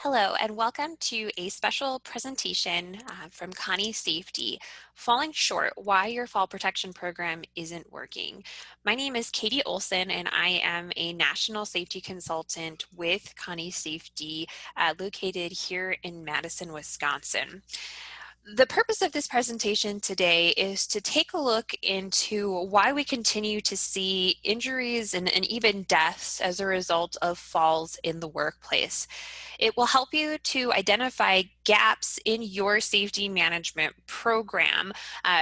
Hello, and welcome to a special presentation from Conney Safety, Falling Short, Why Your Fall Protection Program Isn't Working. My name is Katie Olson, and I am a National Safety Consultant with Conney Safety, located here in Madison, Wisconsin. The purpose of this presentation today is to take a look into why we continue to see injuries and even deaths as a result of falls in the workplace. It will help you to identify gaps in your safety management program.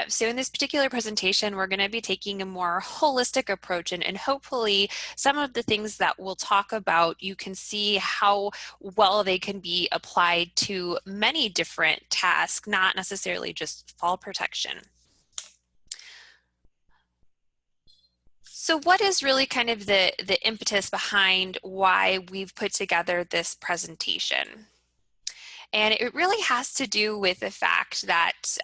So in this particular presentation, we're going to be taking a more holistic approach, and hopefully some of the things that we'll talk about, you can see how well they can be applied to many different tasks, not necessarily just fall protection. So what is really kind of the impetus behind why we've put together this presentation? And it really has to do with the fact that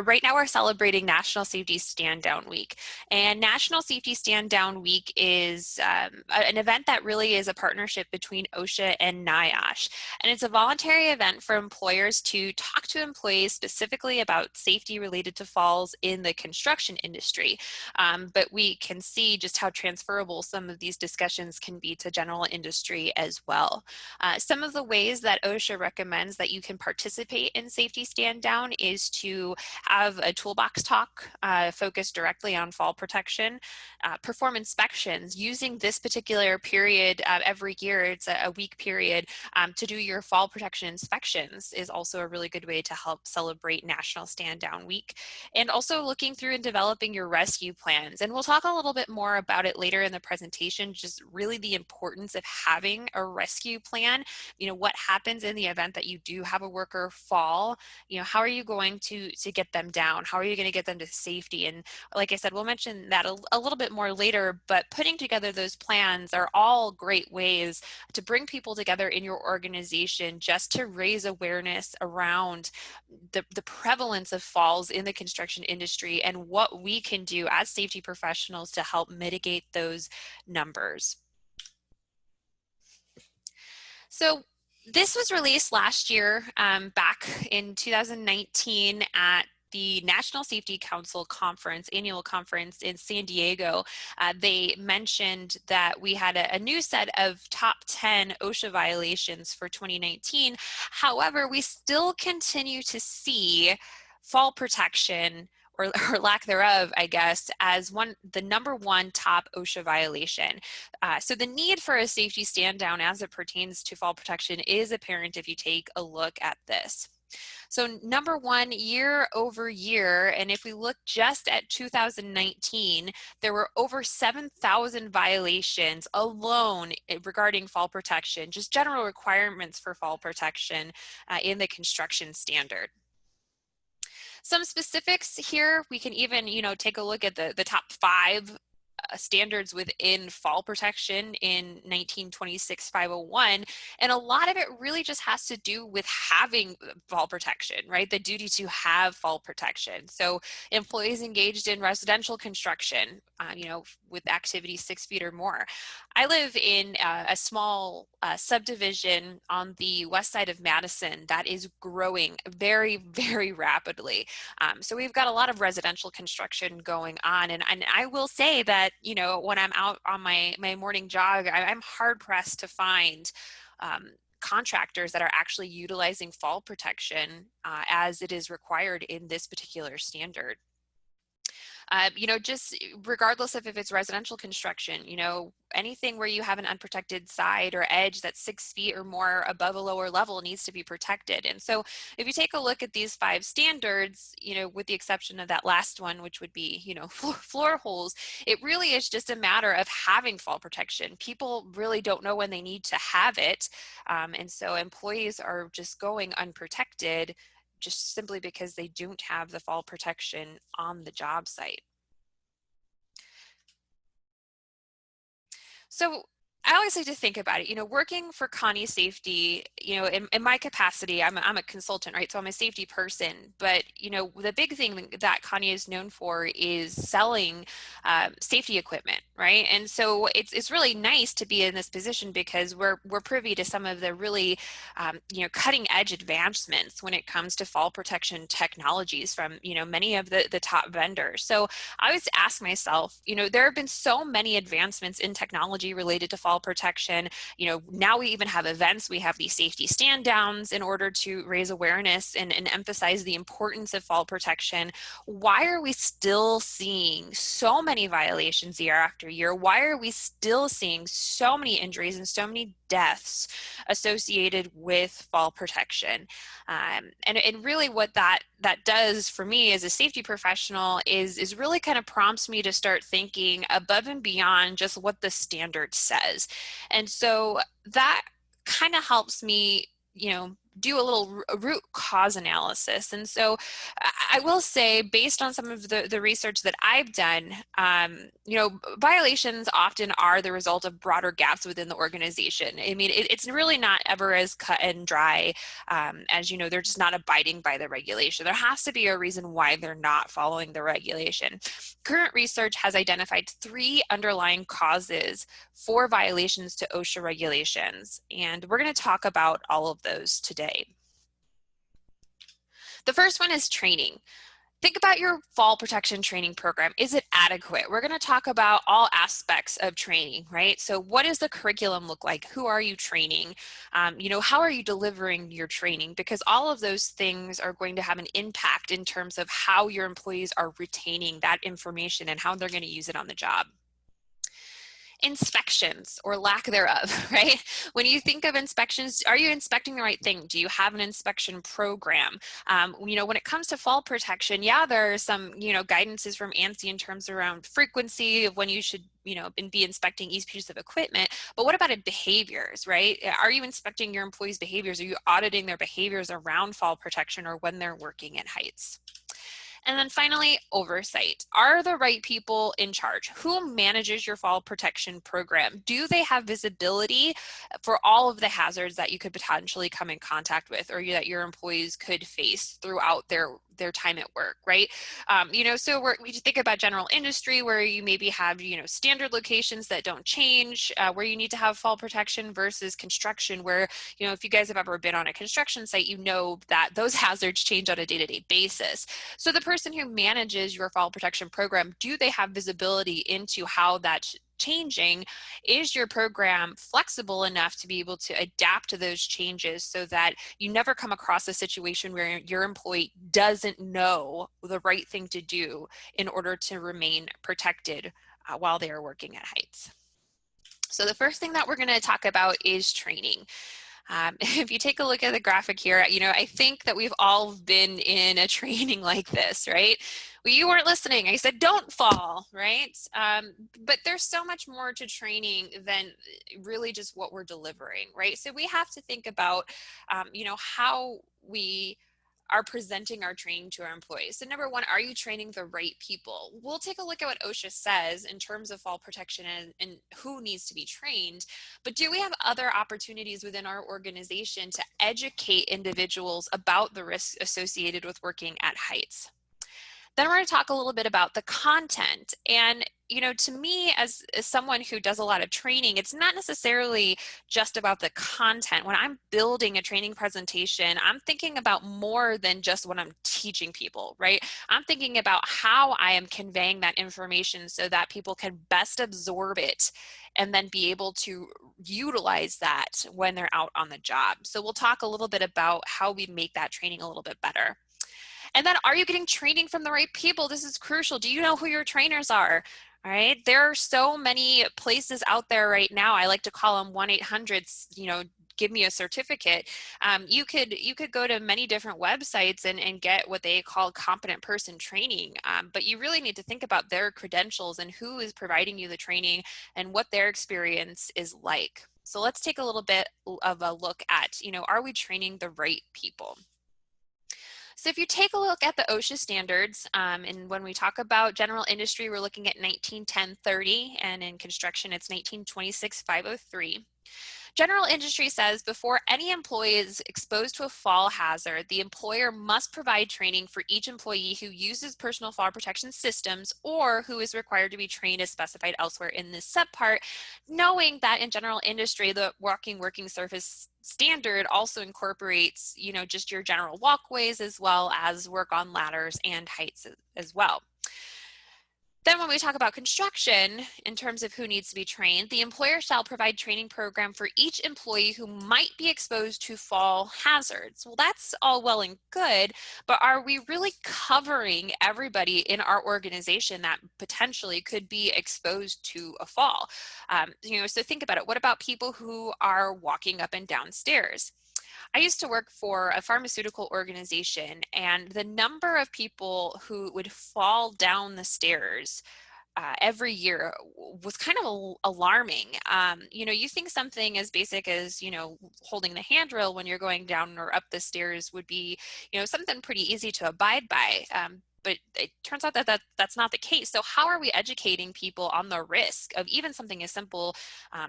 right now we're celebrating National Safety Stand Down Week. And National Safety Stand Down Week is an event that really is a partnership between OSHA and NIOSH. And it's a voluntary event for employers to talk to employees specifically about safety related to falls in the construction industry. But we can see just how transferable some of these discussions can be to general industry as well. Some of the ways that OSHA recommends that you can participate in safety stand down is to have a toolbox talk focused directly on fall protection, perform inspections using this particular period every year. It's a week period to do your fall protection inspections is also a really good way to help celebrate National Stand Down Week. And also looking through and developing your rescue plans. And we'll talk a little bit more about it later in the presentation, just really the importance of having a rescue plan. What happens in the event that you do have a worker fall? How are you going to get them down? How are you going to get them to safety? And like I said, we'll mention that a little bit more later, but putting together those plans are all great ways to bring people together in your organization just to raise awareness around the prevalence of falls in the construction industry and what we can do as safety professionals to help mitigate those numbers. So this was released last year, back in 2019 at the National Safety Council conference, annual conference in San Diego. They mentioned that we had a new set of top 10 OSHA violations for 2019. However, we still continue to see fall protection or lack thereof, I guess, as the number one top OSHA violation. So the need for a safety stand down as it pertains to fall protection is apparent if you take a look at this. So number one, year over year, and if we look just at 2019, there were over 7,000 violations alone regarding fall protection, just general requirements for fall protection in the construction standard. Some specifics here, we can even, take a look at the top 5 standards within fall protection in 1926-501, and a lot of it really just has to do with having fall protection, right? The duty to have fall protection. So employees engaged in residential construction, with activity 6 feet or more. I live in a small subdivision on the west side of Madison that is growing very, very rapidly. So we've got a lot of residential construction going on, and I will say that when I'm out on my morning jog, I'm hard pressed to find contractors that are actually utilizing fall protection as it is required in this particular standard. Just regardless of if it's residential construction, anything where you have an unprotected side or edge that's 6 feet or more above a lower level needs to be protected. And so if you take a look at these 5 standards, with the exception of that last one, which would be, floor holes, it really is just a matter of having fall protection. People really don't know when they need to have it. And so employees are just going unprotected just simply because they don't have the fall protection on the job site. So I always like to think about it, working for Conney Safety, in my capacity, I'm a consultant, right? So I'm a safety person, but, the big thing that Conney is known for is selling safety equipment, right? And so it's really nice to be in this position because we're privy to some of the really, cutting edge advancements when it comes to fall protection technologies from, many of the top vendors. So I always ask myself, there have been so many advancements in technology related to fall protection. Now we even have events, we have these safety stand downs in order to raise awareness and emphasize the importance of fall protection. Why are we still seeing so many violations year after year? Why are we still seeing so many injuries and so many deaths associated with fall protection? And really what that does for me as a safety professional is really kind of prompts me to start thinking above and beyond just what the standard says. And so that kind of helps me, do a little root cause analysis. And so I will say, based on some of the research that I've done, violations often are the result of broader gaps within the organization. I mean, it's really not ever as cut and dry as, they're just not abiding by the regulation. There has to be a reason why they're not following the regulation. Current research has identified 3 underlying causes for violations to OSHA regulations, and we're going to talk about all of those today. The first one is training. Think about your fall protection training program. Is it adequate? We're going to talk about all aspects of training, right? So what does the curriculum look like? Who are you training? How are you delivering your training? Because all of those things are going to have an impact in terms of how your employees are retaining that information and how they're going to use it on the job. Inspections or lack thereof, right? When you think of inspections, are you inspecting the right thing? Do you have an inspection program? When it comes to fall protection, yeah, there are some, guidances from ANSI in terms around frequency of when you should, be inspecting each piece of equipment. But what about behaviors, right? Are you inspecting your employees' behaviors? Are you auditing their behaviors around fall protection or when they're working at heights? And then finally, oversight. Are the right people in charge? Who manages your fall protection program? Do they have visibility for all of the hazards that you could potentially come in contact with or that your employees could face throughout their time at work, right? So we think about general industry where you maybe have, standard locations that don't change, where you need to have fall protection versus construction where, if you guys have ever been on a construction site, that those hazards change on a day-to-day basis. So the person who manages your fall protection program, do they have visibility into how that's changing? Is your program flexible enough to be able to adapt to those changes so that you never come across a situation where your employee doesn't know the right thing to do in order to remain protected while they are working at heights? So the first thing that we're going to talk about is training. If you take a look at the graphic here, I think that we've all been in a training like this, right? Well, you weren't listening. I said, don't fall, right? But there's so much more to training than really just what we're delivering, right? So we have to think about, how we are presenting our training to our employees. So number one, are you training the right people? We'll take a look at what OSHA says in terms of fall protection and who needs to be trained, but do we have other opportunities within our organization to educate individuals about the risks associated with working at heights? Then we're going to talk a little bit about the content. And, to me, as someone who does a lot of training, it's not necessarily just about the content. When I'm building a training presentation, I'm thinking about more than just what I'm teaching people, right? I'm thinking about how I am conveying that information so that people can best absorb it and then be able to utilize that when they're out on the job. So we'll talk a little bit about how we make that training a little bit better. And then, are you getting training from the right people? This is crucial. Do you know who your trainers are? All right. There are so many places out there right now. I like to call them 1-800s, give me a certificate. You could go to many different websites and get what they call competent person training. But you really need to think about their credentials and who is providing you the training and what their experience is like. So let's take a little bit of a look at, are we training the right people? So if you take a look at the OSHA standards, and when we talk about general industry, we're looking at 1910-30, and in construction, it's 1926-503. General industry says before any employee is exposed to a fall hazard, the employer must provide training for each employee who uses personal fall protection systems or who is required to be trained as specified elsewhere in this subpart, knowing that in general industry, the working surface standard also incorporates, just your general walkways as well as work on ladders and heights as well. Then when we talk about construction, in terms of who needs to be trained, the employer shall provide training program for each employee who might be exposed to fall hazards. Well, that's all well and good, but are we really covering everybody in our organization that potentially could be exposed to a fall? So think about it. What about people who are walking up and down stairs? I used to work for a pharmaceutical organization, and the number of people who would fall down the stairs every year was kind of alarming. You think something as basic as, holding the handrail when you're going down or up the stairs would be, something pretty easy to abide by. But it turns out that that's not the case. So how are we educating people on the risk of even something as simple,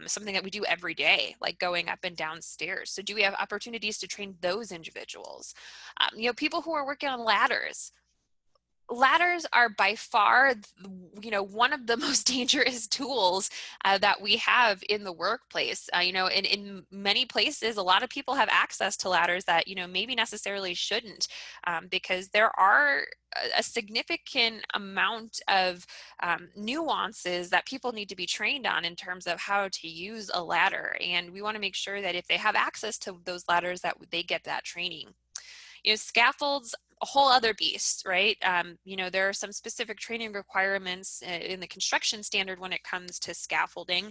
something that we do every day, like going up and down stairs? So do we have opportunities to train those individuals? People who are working on ladders. Ladders are by far, one of the most dangerous tools that we have in the workplace. In many places, a lot of people have access to ladders that, maybe necessarily shouldn't, because there are a significant amount of nuances that people need to be trained on in terms of how to use a ladder. And we want to make sure that if they have access to those ladders, that they get that training. Scaffolds, a whole other beast, right? There are some specific training requirements in the construction standard when it comes to scaffolding.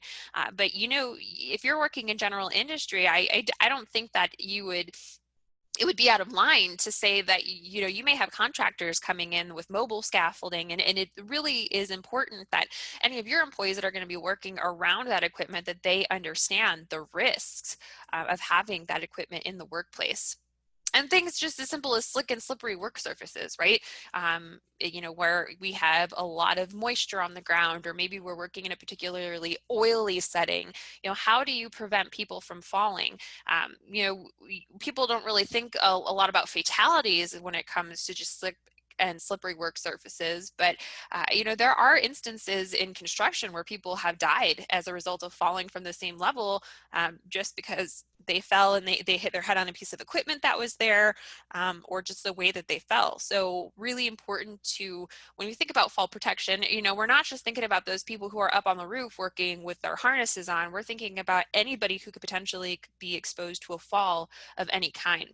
But if you're working in general industry, I don't think that it would be out of line to say that, you may have contractors coming in with mobile scaffolding, and it really is important that any of your employees that are going to be working around that equipment, that they understand the risks of having that equipment in the workplace. And things just as simple as slick and slippery work surfaces, right? Where we have a lot of moisture on the ground, or maybe we're working in a particularly oily setting. How do you prevent people from falling? People don't really think a lot about fatalities when it comes to just slick and slippery work surfaces, but there are instances in construction where people have died as a result of falling from the same level, just because they fell and they hit their head on a piece of equipment that was there, or just the way that they fell. So really important when we think about fall protection, we're not just thinking about those people who are up on the roof working with their harnesses on. We're thinking about anybody who could potentially be exposed to a fall of any kind.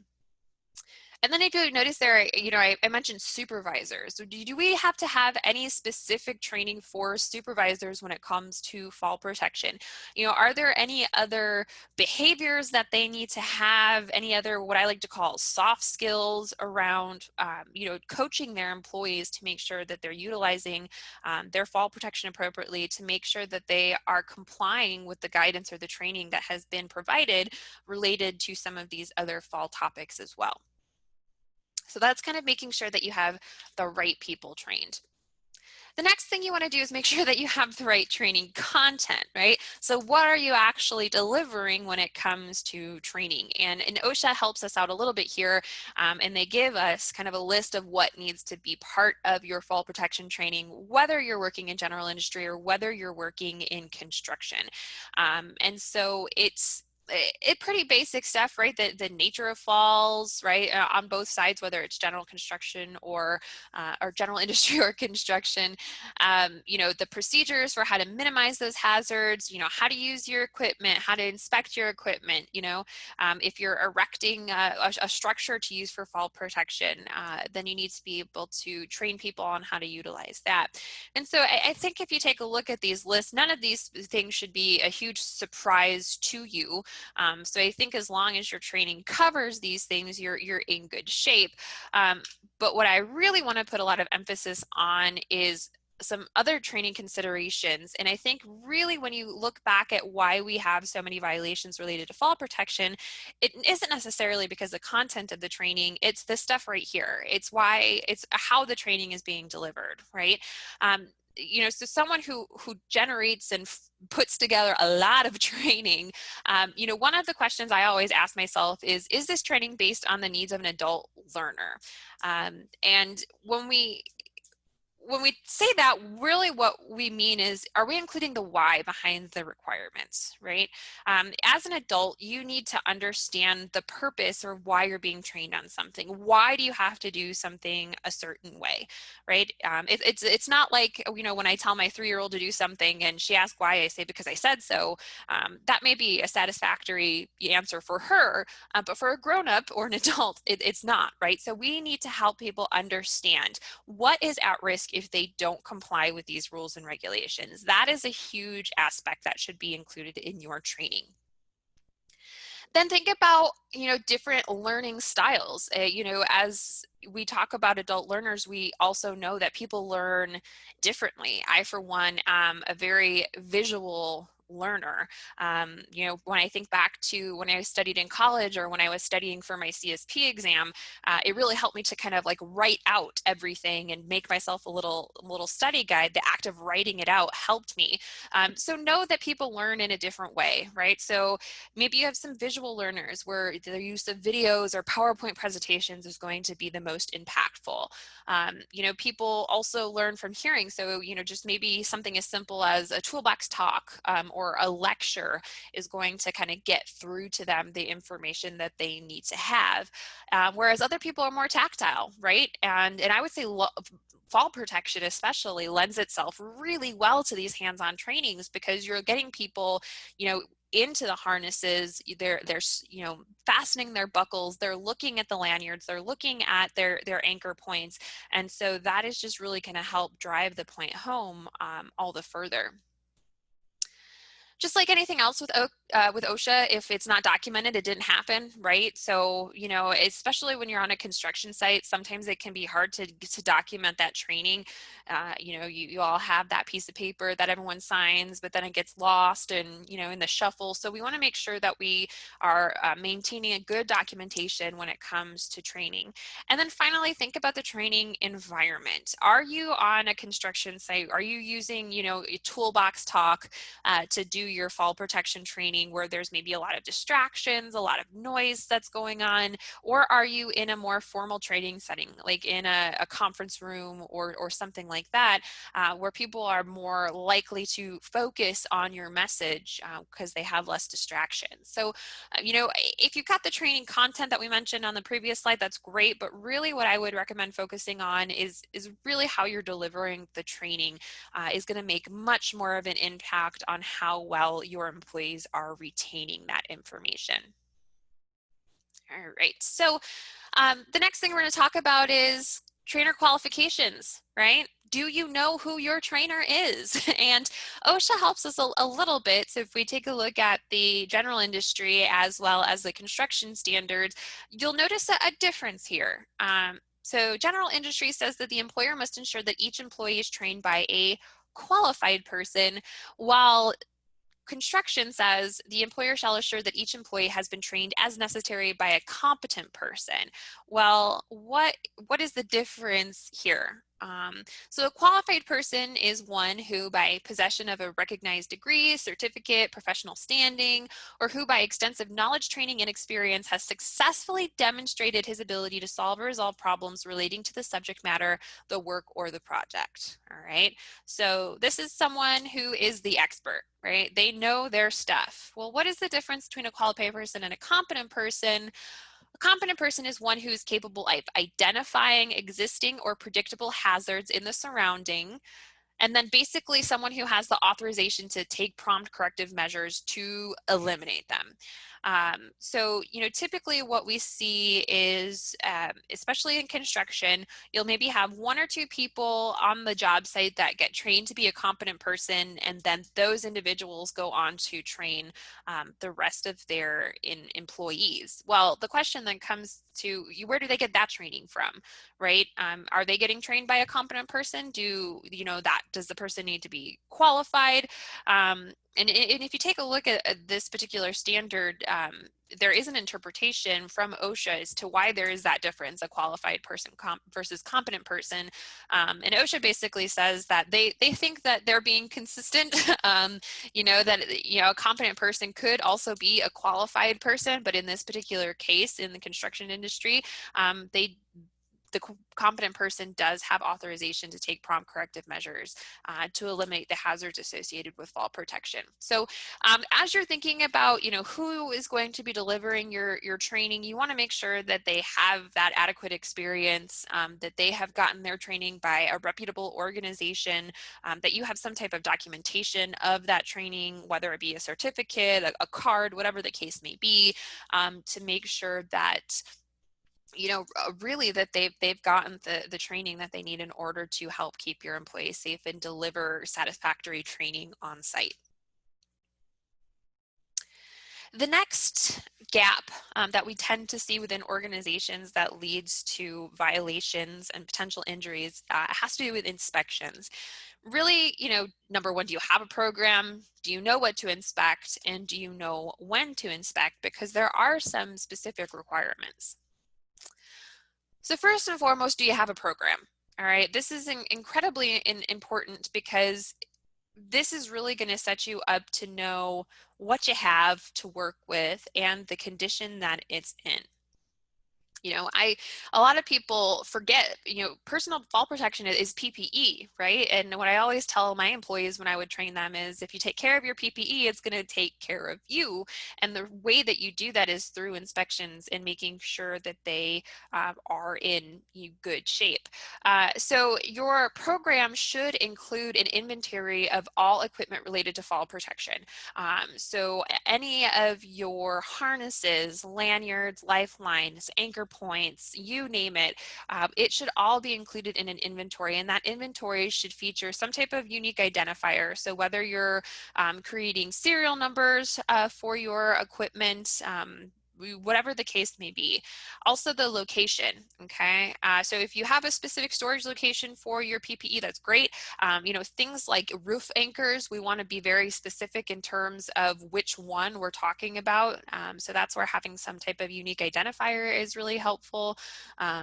And then if you notice there, I mentioned supervisors. Do we have to have any specific training for supervisors when it comes to fall protection? Are there any other behaviors that they need to have, any other, what I like to call soft skills around, coaching their employees to make sure that they're utilizing their fall protection appropriately, to make sure that they are complying with the guidance or the training that has been provided related to some of these other fall topics as well? So that's kind of making sure that you have the right people trained. The next thing you want to do is make sure that you have the right training content, right? So what are you actually delivering when it comes to training? And OSHA helps us out a little bit here, and they give us kind of a list of what needs to be part of your fall protection training, whether you're working in general industry or whether you're working in construction. And so it's pretty basic stuff, right? The nature of falls, right? On both sides, whether it's general construction or general industry or construction. The procedures for how to minimize those hazards, how to use your equipment, how to inspect your equipment, if you're erecting a structure to use for fall protection, then you need to be able to train people on how to utilize that. And so I think if you take a look at these lists, none of these things should be a huge surprise to you. So I think as long as your training covers these things, you're in good shape. But what I really want to put a lot of emphasis on is some other training considerations. And I think really when you look back at why we have so many violations related to fall protection, it isn't necessarily because the content of the training, it's this stuff right here. It's how the training is being delivered, right? So someone who generates and puts together a lot of training, one of the questions I always ask myself is this training based on the needs of an adult learner? And when we say that, really what we mean is, are we including the why behind the requirements, right? As an adult, you need to understand the purpose or why you're being trained on something. Why do you have to do something a certain way, right? It's not like, when I tell my 3-year-old to do something and she asks why, I say because I said so. That may be a satisfactory answer for her, but for a grown-up or an adult, it's not, right? So we need to help people understand what is at risk if they don't comply with these rules and regulations. That is a huge aspect that should be included in your training. Then think about, different learning styles. As we talk about adult learners, we also know that people learn differently. I, for one, am a very visual learner. When I think back to when I studied in college or when I was studying for my CSP exam, it really helped me to kind of like write out everything and make myself a little study guide. The act of writing it out helped me. So know that people learn in a different way, right? So maybe you have some visual learners where the use of videos or PowerPoint presentations is going to be the most impactful. People also learn from hearing. So, just maybe something as simple as a toolbox talk or a lecture is going to kind of get through to them the information that they need to have. Whereas other people are more tactile, right? And I would say fall protection especially lends itself really well to these hands-on trainings because you're getting people, into the harnesses. They're fastening their buckles, they're looking at the lanyards, they're looking at their anchor points, and so that is just really going to help drive the point home all the further. Just like anything else with OSHA, if it's not documented, it didn't happen, right? So, especially when you're on a construction site, sometimes it can be hard to document that training. You all have that piece of paper that everyone signs, but then it gets lost and, in the shuffle. So we want to make sure that we are maintaining a good documentation when it comes to training. And then finally, think about the training environment. Are you on a construction site? Are you using, a toolbox talk to do your fall protection training where there's maybe a lot of distractions, a lot of noise that's going on? Or are you in a more formal training setting, like in a conference room or something like that, where people are more likely to focus on your message because they have less distractions? So, if you've got the training content that we mentioned on the previous slide, that's great, but really what I would recommend focusing on is really how you're delivering the training is going to make much more of an impact on how well your employees are retaining that information. All right, so the next thing we're going to talk about is trainer qualifications, right? Do you know who your trainer is? And OSHA helps us a little bit. So if we take a look at the general industry as well as the construction standards, you'll notice a difference here. So general industry says that the employer must ensure that each employee is trained by a qualified person, while construction says the employer shall assure that each employee has been trained as necessary by a competent person. Well, what is the difference here? So a qualified person is one who, by possession of a recognized degree, certificate, professional standing, or who by extensive knowledge, training, and experience has successfully demonstrated his ability to solve or resolve problems relating to the subject matter, the work, or the project. All right. So this is someone who is the expert, right? They know their stuff. Well, what is the difference between a qualified person and a competent person? A competent person is one who is capable of identifying existing or predictable hazards in the surrounding, and then basically someone who has the authorization to take prompt corrective measures to eliminate them. So, typically what we see is, especially in construction, you'll maybe have one or two people on the job site that get trained to be a competent person, and then those individuals go on to train the rest of their employees. Well, the question then comes to, where do they get that training from, right? Are they getting trained by a competent person? Does the person need to be qualified? And if you take a look at this particular standard, there is an interpretation from OSHA as to why there is that difference, a qualified person versus competent person. And OSHA basically says that they think that they're being consistent, a competent person could also be a qualified person, but in this particular case, in the construction industry, the competent person does have authorization to take prompt corrective measures to eliminate the hazards associated with fall protection. So as you're thinking about, who is going to be delivering your training, you want to make sure that they have that adequate experience, that they have gotten their training by a reputable organization, that you have some type of documentation of that training, whether it be a certificate, a card, whatever the case may be, to make sure that really that they've gotten the training that they need in order to help keep your employees safe and deliver satisfactory training on site. The next gap that we tend to see within organizations that leads to violations and potential injuries has to do with inspections. Really, number one, do you have a program? Do you know what to inspect? And do you know when to inspect? Because there are some specific requirements. So first and foremost, do you have a program? All right, this is incredibly important because this is really going to set you up to know what you have to work with and the condition that it's in. A lot of people forget, personal fall protection is PPE, right? And what I always tell my employees when I would train them is, if you take care of your PPE, it's going to take care of you. And the way that you do that is through inspections and making sure that they are in good shape. So your program should include an inventory of all equipment related to fall protection. So any of your harnesses, lanyards, lifelines, anchor points, you name it, it should all be included in an inventory, and that inventory should feature some type of unique identifier. So whether you're creating serial numbers for your equipment, whatever the case may be. Also the location, okay? So if you have a specific storage location for your PPE, that's great. Things like roof anchors, we want to be very specific in terms of which one we're talking about. So that's where having some type of unique identifier is really helpful.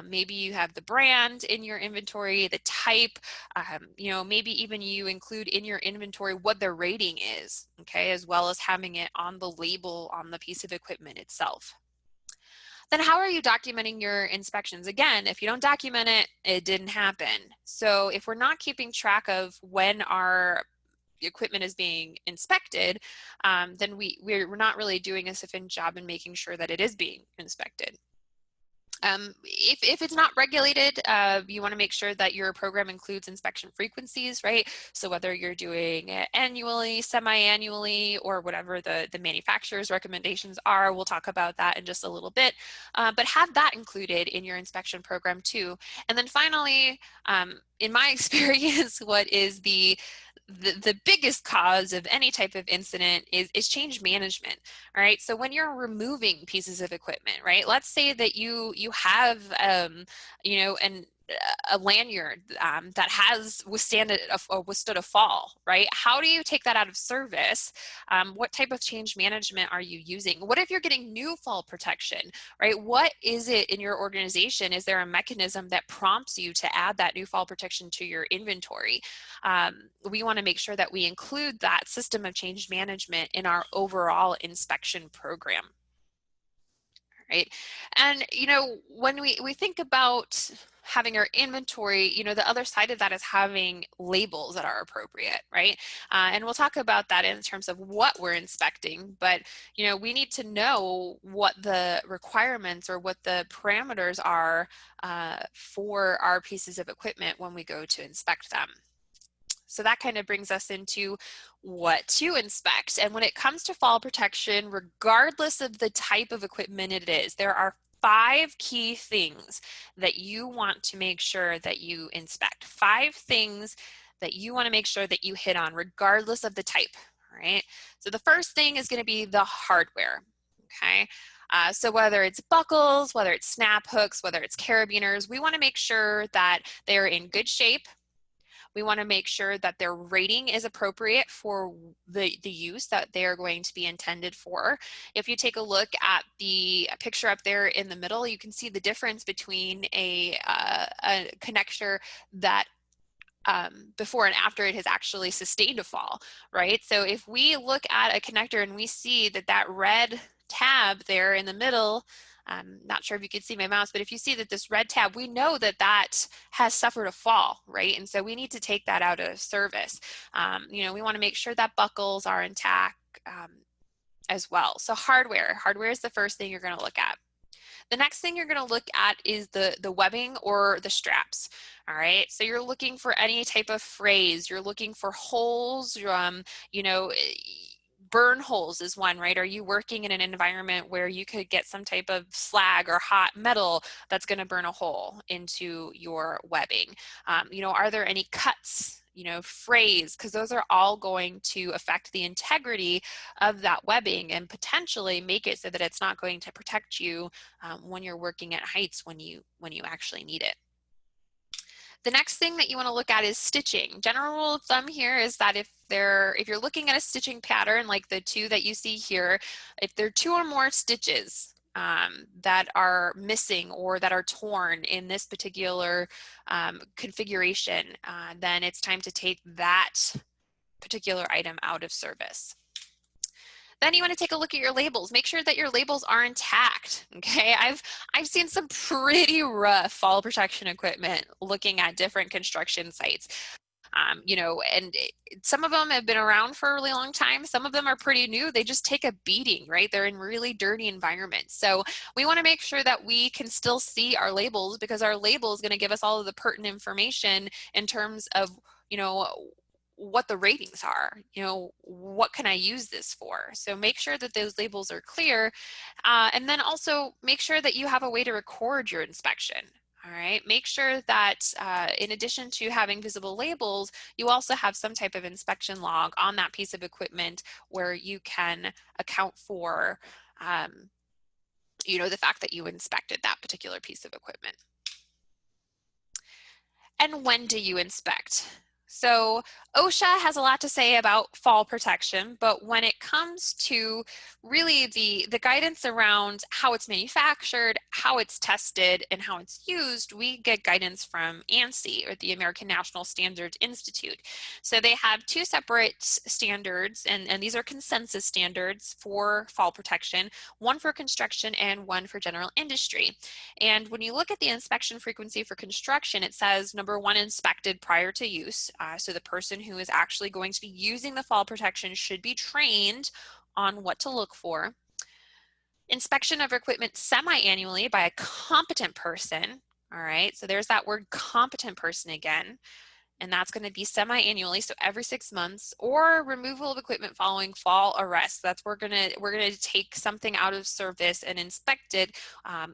Maybe you have the brand in your inventory, the type, maybe even you include in your inventory what the rating is, okay, as well as having it on the label on the piece of equipment itself. Then how are you documenting your inspections? Again, if you don't document it, it didn't happen. So if we're not keeping track of when our equipment is being inspected, then we're not really doing a sufficient job in making sure that it is being inspected. If it's not regulated, you want to make sure that your program includes inspection frequencies, right? So whether you're doing it annually, semi-annually, or whatever the manufacturer's recommendations are, we'll talk about that in just a little bit, but have that included in your inspection program too. And then finally, in my experience, what is the biggest cause of any type of incident is change management, right? So when you're removing pieces of equipment, right? Let's say that you have, a lanyard that has withstood a fall, right? How do you take that out of service? What type of change management are you using? What if you're getting new fall protection, right? What is it in your organization? Is there a mechanism that prompts you to add that new fall protection to your inventory? We want to make sure that we include that system of change management in our overall inspection program. Right. And, when we think about having our inventory, the other side of that is having labels that are appropriate, right? And we'll talk about that in terms of what we're inspecting, but, we need to know what the requirements or what the parameters are for our pieces of equipment when we go to inspect them. So that kind of brings us into what to inspect. And when it comes to fall protection, regardless of the type of equipment it is, there are 5 key things that you want to make sure that you inspect. 5 things that you want to make sure that you hit on regardless of the type, right? So the first thing is going to be the hardware, okay? So whether it's buckles, whether it's snap hooks, whether it's carabiners, we want to make sure that they're in good shape. We want to make sure that their rating is appropriate for the use that they are going to be intended for. If you take a look at the picture up there in the middle, you can see the difference between a connector that before and after it has actually sustained a fall, right? So if we look at a connector and we see that that red tab there in the middle, I'm not sure if you can see my mouse, but if you see that this red tab, we know that that has suffered a fall, right? And so we need to take that out of service. You know, we want to make sure that buckles are intact as well. So hardware is the first thing you're going to look at. The next thing you're going to look at is the webbing or the straps. All right, so you're looking for any type of frays. You're looking for holes. You know, burn holes is one, right? Are you working in an environment where you could get some type of slag or hot metal that's going to burn a hole into your webbing? You know, are there any cuts? You know, frays, because those are all going to affect the integrity of that webbing and potentially make it so that it's not going to protect you when you're working at heights when you actually need it. The next thing that you want to look at is stitching. General rule of thumb here is that if you're looking at a stitching pattern like the 2 that you see here, if there are 2 or more stitches that are missing or that are torn in this particular configuration, then it's time to take that particular item out of service. Then you want to take a look at your labels. Make sure that your labels are intact, okay? I've seen some pretty rough fall protection equipment looking at different construction sites. You know, and some of them have been around for a really long time. Some of them are pretty new. They just take a beating, right? They're in really dirty environments. So we want to make sure that we can still see our labels, because our label is going to give us all of the pertinent information in terms of, you know, what the ratings are, you know, what can I use this for? So make sure that those labels are clear, and then also make sure that you have a way to record your inspection. All right, make sure that in addition to having visible labels, you also have some type of inspection log on that piece of equipment where you can account for, you know, the fact that you inspected that particular piece of equipment. And when do you inspect? So OSHA has a lot to say about fall protection, but when it comes to really the guidance around how it's manufactured, how it's tested, and how it's used, we get guidance from ANSI, or the American National Standards Institute. So they have 2 separate standards, and these are consensus standards for fall protection, one for construction and one for general industry. And when you look at the inspection frequency for construction, it says number 1, inspected prior to use. So the person who is actually going to be using the fall protection should be trained on what to look for. Inspection of equipment semi-annually by a competent person. All right, so there's that word competent person again. And that's going to be semi-annually, so every 6 months, or removal of equipment following fall arrest. That's we're gonna take something out of service and inspect it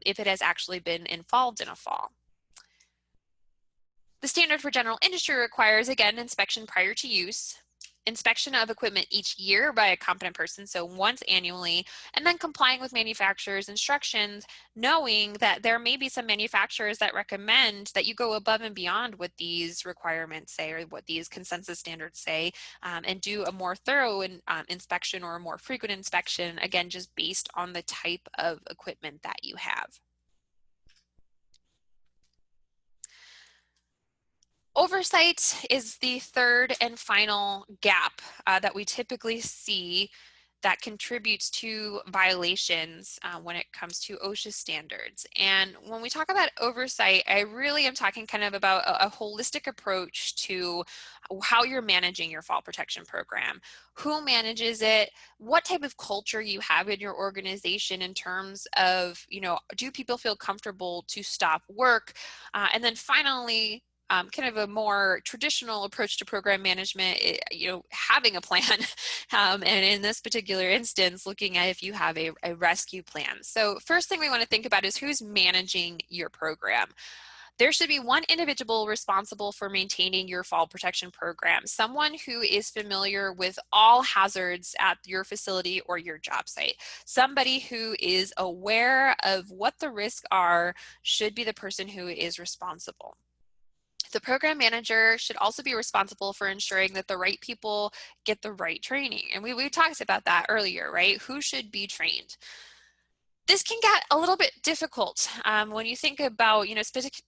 if it has actually been involved in a fall. The standard for general industry requires, again, inspection prior to use, inspection of equipment each year by a competent person, so once annually, and then complying with manufacturer's instructions, knowing that there may be some manufacturers that recommend that you go above and beyond what these requirements say, or what these consensus standards say, and do a more thorough inspection or a more frequent inspection, again, just based on the type of equipment that you have. Oversight is the third and final gap that we typically see that contributes to violations when it comes to OSHA standards. And when we talk about oversight, I really am talking kind of about a holistic approach to how you're managing your fall protection program, who manages it, what type of culture you have in your organization in terms of, you know, do people feel comfortable to stop work? And then finally, kind of a more traditional approach to program management, having a plan, and in this particular instance, looking at if you have a rescue plan. So first thing we want to think about is who's managing your program. There should be one individual responsible for maintaining your fall protection program, someone who is familiar with all hazards at your facility or your job site. Somebody who is aware of what the risks are should be the person who is responsible. The program manager should also be responsible for ensuring that the right people get the right training. And we talked about that earlier, right? Who should be trained? This can get a little bit difficult when you think about,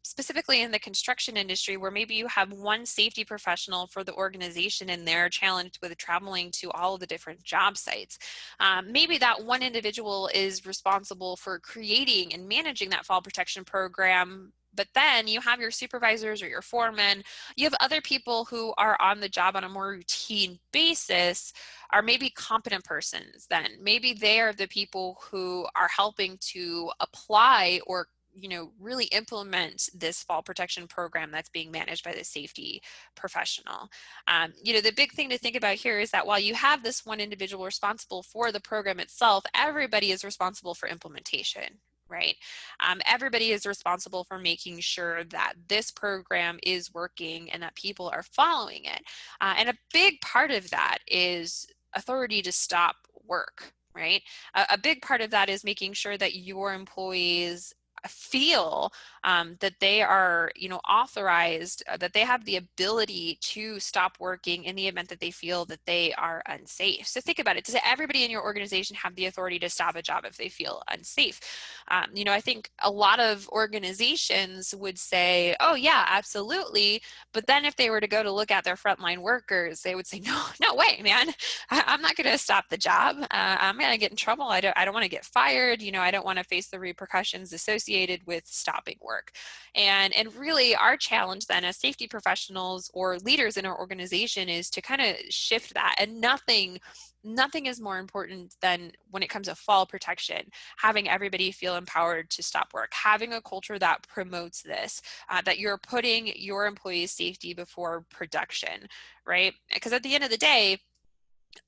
specifically in the construction industry, where maybe you have one safety professional for the organization and they're challenged with traveling to all of the different job sites. Maybe that one individual is responsible for creating and managing that fall protection program, but then you have your supervisors or your foremen, you have other people who are on the job on a more routine basis, are maybe competent persons then. Maybe they are the people who are helping to apply or really implement this fall protection program that's being managed by the safety professional. The big thing to think about here is that while you have this one individual responsible for the program itself, everybody is responsible for implementation, right? Everybody is responsible for making sure that this program is working and that people are following it. And a big part of that is authority to stop work, right? A big part of that is making sure that your employees feel that they are, authorized, that they have the ability to stop working in the event that they feel that they are unsafe. So think about it. Does everybody in your organization have the authority to stop a job if they feel unsafe? I think a lot of organizations would say, oh yeah, absolutely. But then if they were to go to look at their frontline workers, they would say, no way, man. I'm not going to stop the job. I'm going to get in trouble. I don't want to get fired. I don't want to face the repercussions associated with stopping work. And really our challenge then as safety professionals or leaders in our organization is to kind of shift that. And nothing is more important than, when it comes to fall protection, having everybody feel empowered to stop work, having a culture that promotes this, that you're putting your employees' safety before production, right? Because at the end of the day,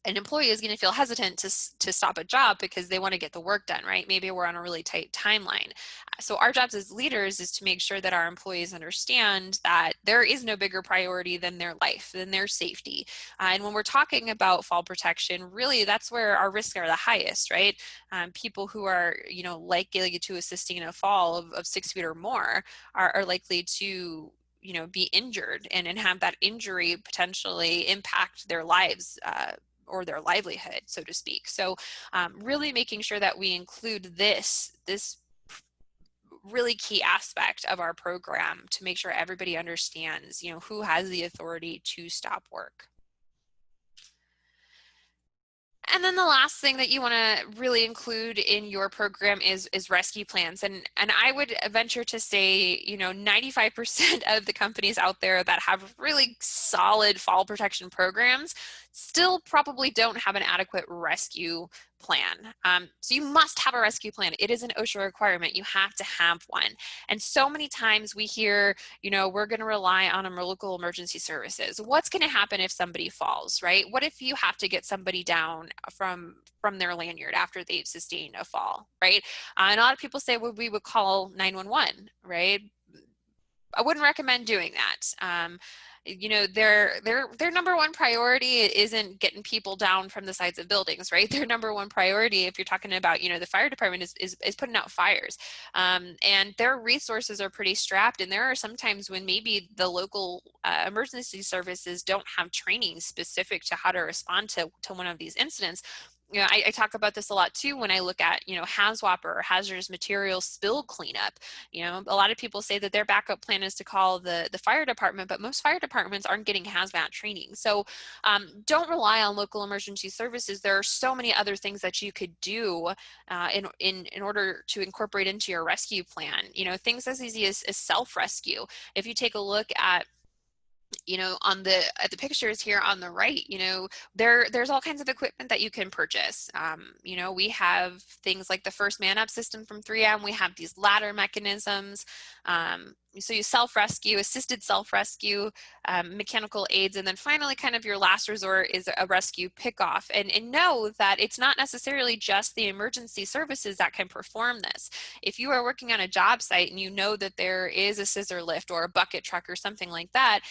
an employee is going to feel hesitant to stop a job because they want to get the work done, right? Maybe we're on a really tight timeline. So our jobs as leaders is to make sure that our employees understand that there is no bigger priority than their life, than their safety. And when we're talking about fall protection, really that's where our risks are the highest, right? People who are, likely to assisting in a fall of 6 feet or more are likely to be injured and have that injury potentially impact their lives or their livelihood, so to speak. So really making sure that we include this really key aspect of our program to make sure everybody understands, who has the authority to stop work. And then the last thing that you want to really include in your program is rescue plans. And I would venture to say, 95% of the companies out there that have really solid fall protection programs still probably don't have an adequate rescue plan. So you must have a rescue plan. It is an OSHA requirement. You have to have one. And so many times we hear, we're going to rely on our local emergency services. What's going to happen if somebody falls, right? What if you have to get somebody down from their lanyard after they've sustained a fall, right? And a lot of people say, well, we would call 911, right? I wouldn't recommend doing that. Their number one priority isn't getting people down from the sides of buildings, right? Their number one priority, if you're talking about, the fire department is putting out fires. And their resources are pretty strapped. And there are some times when maybe the local emergency services don't have training specific to how to respond to one of these incidents. I talk about this a lot too when I look at, HAZWOP or hazardous materials spill cleanup. A lot of people say that their backup plan is to call the fire department, but most fire departments aren't getting hazmat training. So don't rely on local emergency services. There are so many other things that you could do in order to incorporate into your rescue plan. Things as easy as self-rescue. If you take a look at at the pictures here on the right, there's all kinds of equipment that you can purchase. We have things like the first man up system from 3M. We have these ladder mechanisms. So you self-rescue, assisted self-rescue, mechanical aids, and then finally kind of your last resort is a rescue pickoff. And know that it's not necessarily just the emergency services that can perform this. If you are working on a job site and you know that there is a scissor lift or a bucket truck or something like that,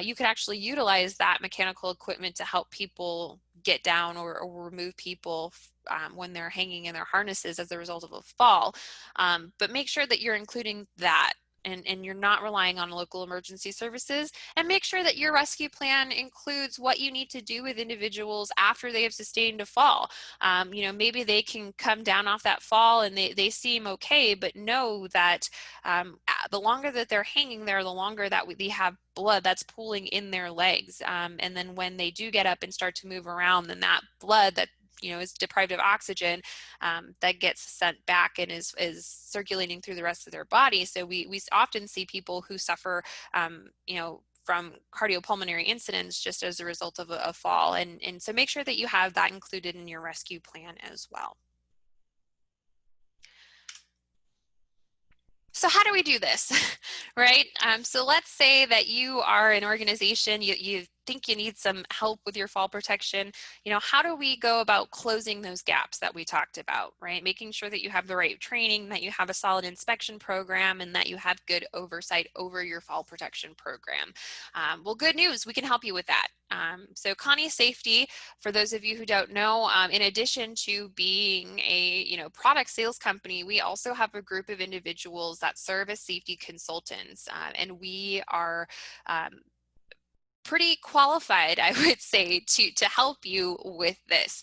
you could actually utilize that mechanical equipment to help people get down or remove people when they're hanging in their harnesses as a result of a fall. But make sure that you're including that, and you're not relying on local emergency services, and make sure that your rescue plan includes what you need to do with individuals after they have sustained a fall. You know, maybe they can come down off that fall and they seem okay, but know that the longer that they're hanging there, the longer that we have blood that's pooling in their legs. And then when they do get up and start to move around, then that blood that is deprived of oxygen, that gets sent back and is circulating through the rest of their body. So we often see people who suffer, from cardiopulmonary incidents just as a result of a fall. And so make sure that you have that included in your rescue plan as well. So how do we do this, right? So let's say that you are an organization, you think you need some help with your fall protection. How do we go about closing those gaps that we talked about, right? Making sure that you have the right training, that you have a solid inspection program, and that you have good oversight over your fall protection program. Well, good news, we can help you with that. So Conney Safety, for those of you who don't know, in addition to being a product sales company, we also have a group of individuals that serve as safety consultants, and we are pretty qualified, I would say, to help you with this.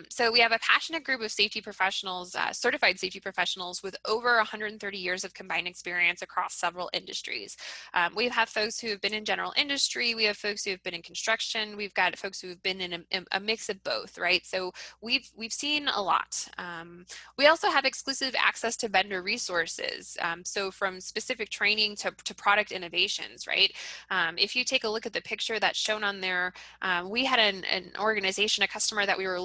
So we have a passionate group of safety professionals, certified safety professionals with over 130 years of combined experience across several industries. We have folks who have been in general industry, we have folks who have been in construction, we've got folks who have been in a mix of both, right? So we've seen a lot. We also have exclusive access to vendor resources. So from specific training to product innovations, right? If you take a look at the picture that's shown on there, we had an organization, a customer that we were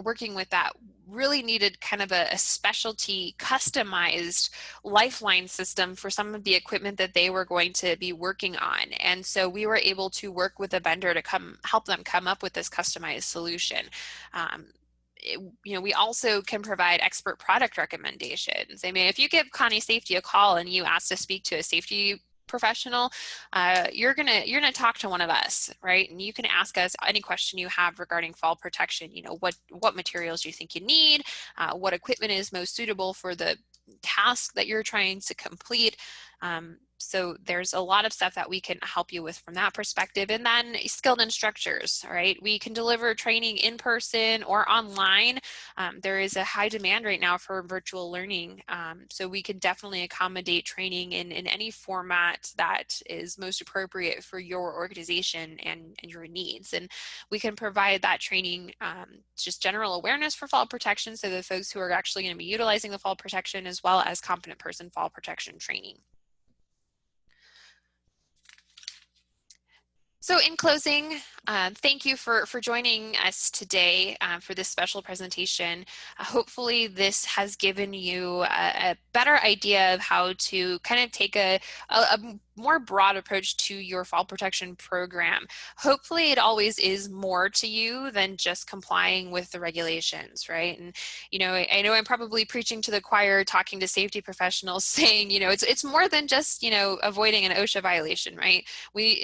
working with that really needed kind of a specialty customized lifeline system for some of the equipment that they were going to be working on. And so we were able to work with a vendor to help them come up with this customized solution. We also can provide expert product recommendations. I mean, if you give Conney Safety a call and you ask to speak to a safety professional, you're gonna talk to one of us, right? And you can ask us any question you have regarding fall protection. What materials you think you need, what equipment is most suitable for the task that you're trying to complete. So there's a lot of stuff that we can help you with from that perspective. And then skilled instructors, right? We can deliver training in person or online. There is a high demand right now for virtual learning. So we can definitely accommodate training in any format that is most appropriate for your organization and your needs. And we can provide that training, just general awareness for fall protection, so the folks who are actually going to be utilizing the fall protection, as well as competent person fall protection training. So in closing, thank you for joining us today for this special presentation. Hopefully this has given you a better idea of how to kind of take a more broad approach to your fall protection program. Hopefully it always is more to you than just complying with the regulations, right? And I know I'm probably preaching to the choir, talking to safety professionals, saying it's more than just avoiding an OSHA violation, right?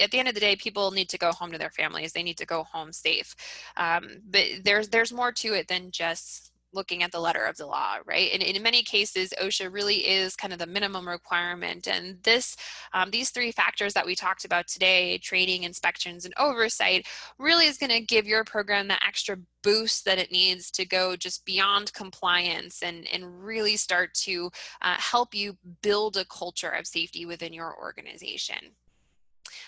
At the end of the day, people need to go home to their families. They need to go home safe. But there's more to it than just looking at the letter of the law, right? And in many cases, OSHA really is kind of the minimum requirement. And these three factors that we talked about today, training, inspections, and oversight, really is going to give your program that extra boost that it needs to go just beyond compliance and really start to help you build a culture of safety within your organization.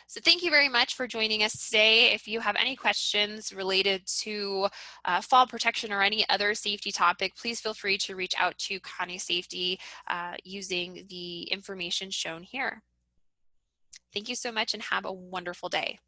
So thank you very much for joining us today. If you have any questions related to fall protection or any other safety topic, please feel free to reach out to Conney Safety using the information shown here. Thank you so much and have a wonderful day.